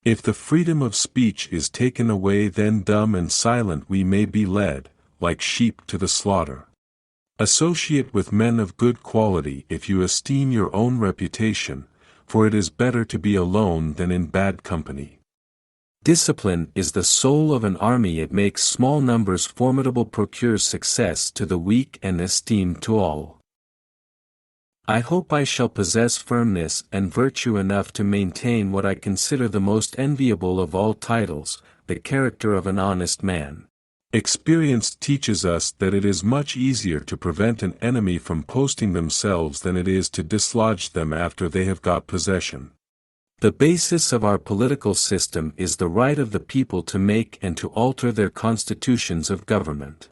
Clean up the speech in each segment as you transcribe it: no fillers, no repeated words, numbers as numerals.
If the freedom of speech is taken away, then dumb and silent we may be led, like sheep to the slaughter. Associate with men of good quality if you esteem your own reputation, for it is better to be alone than in bad company. Discipline is the soul of an army. It makes small numbers formidable, procures success to the weak and esteem to all. I hope I shall possess firmness and virtue enough to maintain what I consider the most enviable of all titles, the character of an honest man. Experience teaches us that it is much easier to prevent an enemy from posting themselves than it is to dislodge them after they have got possession. The basis of our political system is the right of the people to make and to alter their constitutions of government.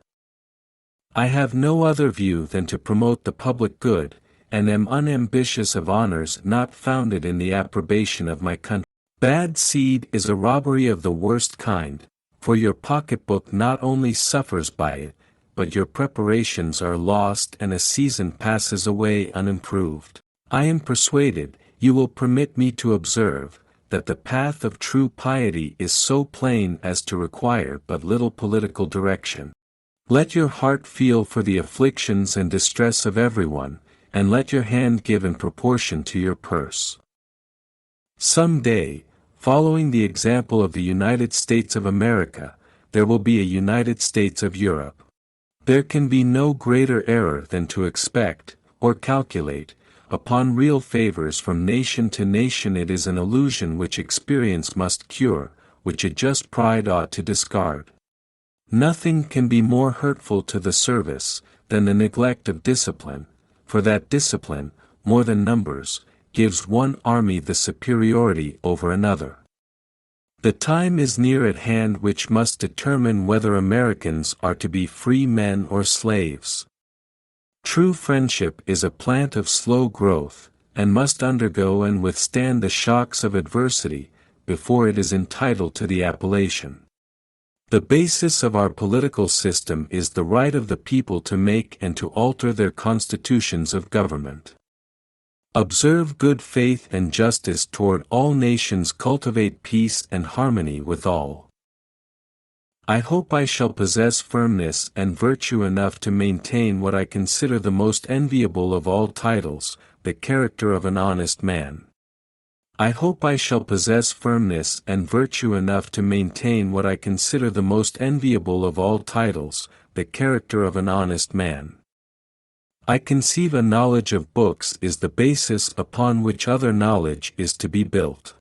I have no other view than to promote the public good, and am unambitious of honors not founded in the approbation of my country. Bad seed is a robbery of the worst kind, for your pocketbook not only suffers by it, but your preparations are lost and a season passes away unimproved. I am persuaded, you will permit me to observe, that the path of true piety is so plain as to require but little political direction. Let your heart feel for the afflictions and distress of everyone, and let your hand give in proportion to your purse. Some day, following the example of the United States of America, there will be a United States of Europe. There can be no greater error than to expect, or calculate, upon real favors from nation to nation. It is an illusion which experience must cure, which a just pride ought to discard. Nothing can be more hurtful to the service, than the neglect of discipline, for that discipline, more than numbers, gives one army the superiority over another. The time is near at hand which must determine whether Americans are to be free men or slaves. True friendship is a plant of slow growth, and must undergo and withstand the shocks of adversity, before it is entitled to the appellation. The basis of our political system is the right of the people to make and to alter their constitutions of government. Observe good faith and justice toward all nations, cultivate peace and harmony with all. I hope I shall possess firmness and virtue enough to maintain what I consider the most enviable of all titles, the character of an honest man. I hope I shall possess firmness and virtue enough to maintain what I consider the most enviable of all titles, the character of an honest man. I conceive a knowledge of books is the basis upon which other knowledge is to be built.